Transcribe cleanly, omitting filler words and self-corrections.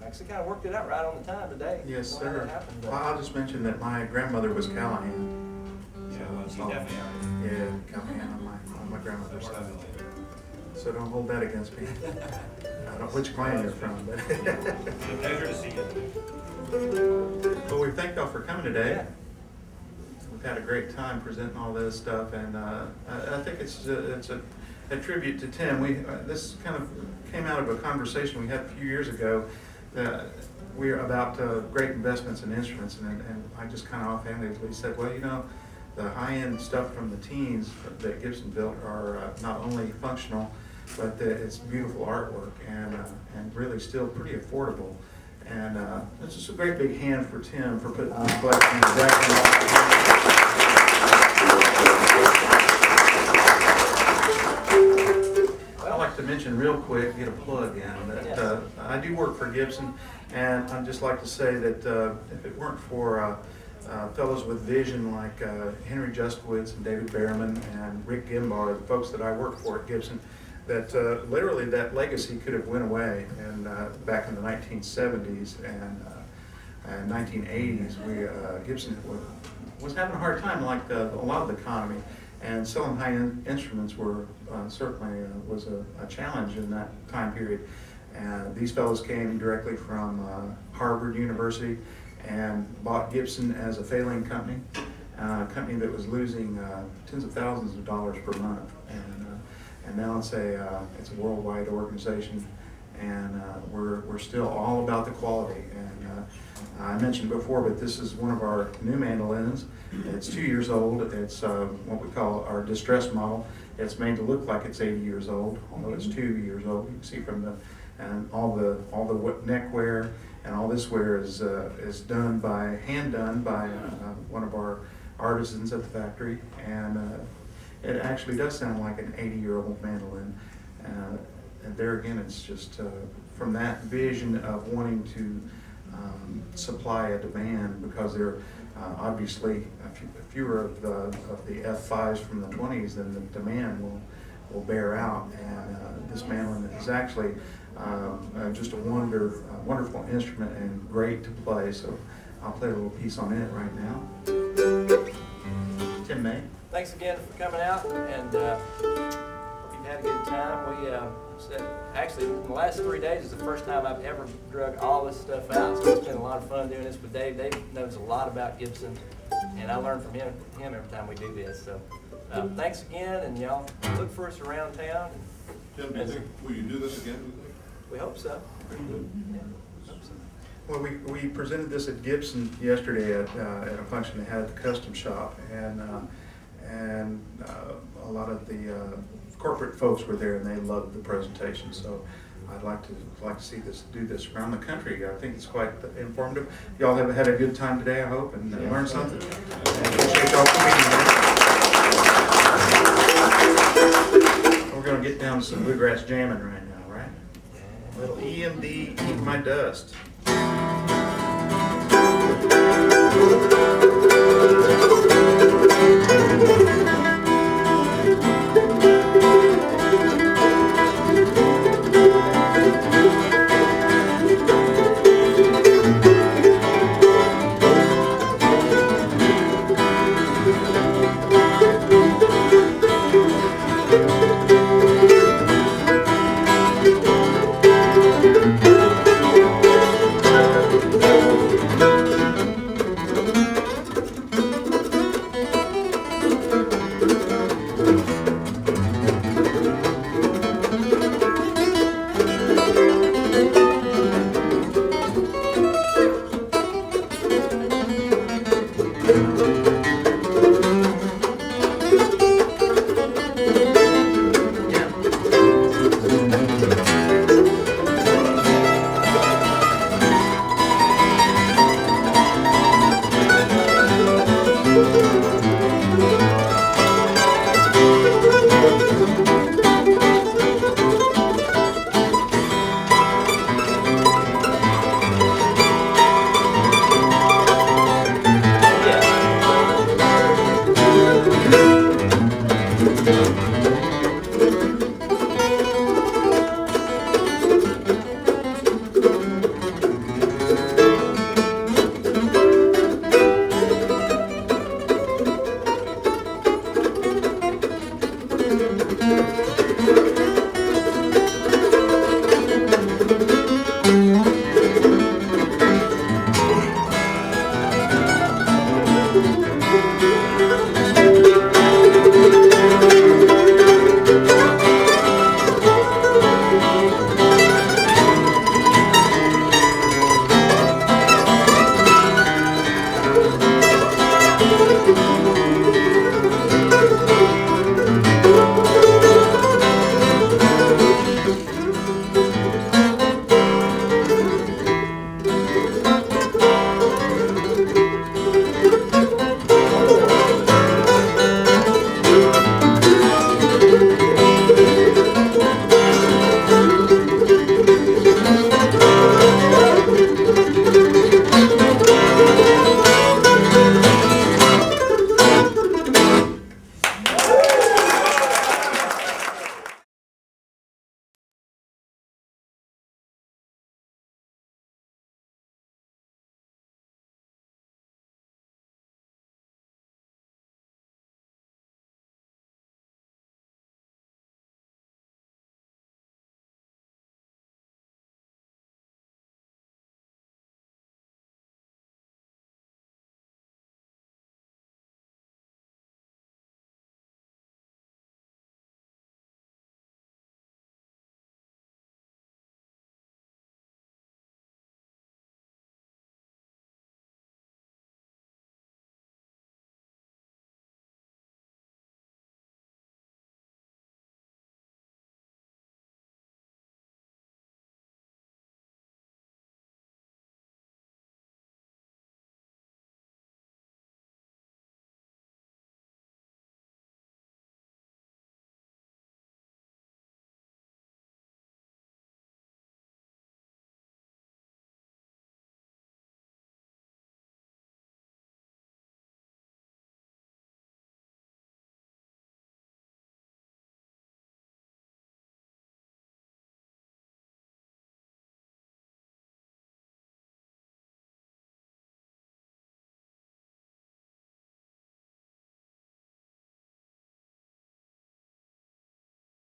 actually kind of worked it out right on the time today. Yes, How sir. that happened, but- Well, I'll just mention that my grandmother was Callahan. Yeah, well, So, you definitely are. yeah, Callahan on my grandmother's side. So don't hold that against me. I don't know which clan you're from, but. It's a pleasure to see you. Well, we thank y'all for coming today. Yeah. We've had a great time presenting all this stuff, and I think it's a tribute to Tim. This kind of came out of a conversation we had a few years ago. We're about great investments in instruments, and I just kind of offhandedly said, well, you know, the high-end stuff from the teens that Gibson built are not only functional, but it's beautiful artwork and really still pretty affordable. And it's just a great big hand for Tim for putting this collection exactly. I'd like to mention real quick, get a plug in, that I do work for Gibson, and I'd just like to say that if it weren't for fellows with vision like Henry Justwitz and David Behrman and Rick Gimbar, the folks that I work for at Gibson, that literally that legacy could have went away. And back in the 1970s and 1980s, Gibson was having a hard time, like a lot of the economy, and selling high-end instruments were certainly was a challenge in that time period. And these fellows came directly from Harvard University and bought Gibson as a failing company, a company that was losing tens of thousands of dollars per month. And now it's a worldwide organization, and we're still all about the quality. And I mentioned before, but this is one of our new mandolins. It's 2 years old. It's what we call our distress model. It's made to look like it's 80 years old, although it's 2 years old. You can see from all the neck wear and all this wear is hand done by one of our artisans at the factory, and it actually does sound like an 80-year-old mandolin. And there again, it's just from that vision of wanting to supply a demand, because there are obviously fewer of the F5s from the 20s than the demand will bear out. And this mandolin is actually just a wonderful instrument and great to play. So I'll play a little piece on it right now. Tim May. Thanks again for coming out, and hope you've had a good time. We actually, in the last 3 days is the first time I've ever drug all this stuff out, so it's been a lot of fun doing this with Dave. Dave knows a lot about Gibson, and I learn from him every time we do this. So thanks again, and y'all look for us around town. Tim, do you think, will you do this again? We hope so. Pretty good. Yeah, hope so. Well, we presented this at Gibson yesterday at a function they had at the custom shop, and a lot of the corporate folks were there, and they loved the presentation. So I'd like to see do this around the country. I think it's quite informative. Y'all have had a good time today, I hope, and learned something. And appreciate y'all coming in. We're going to get down to some bluegrass jamming right now, right? A little EMD, Eat My Dust.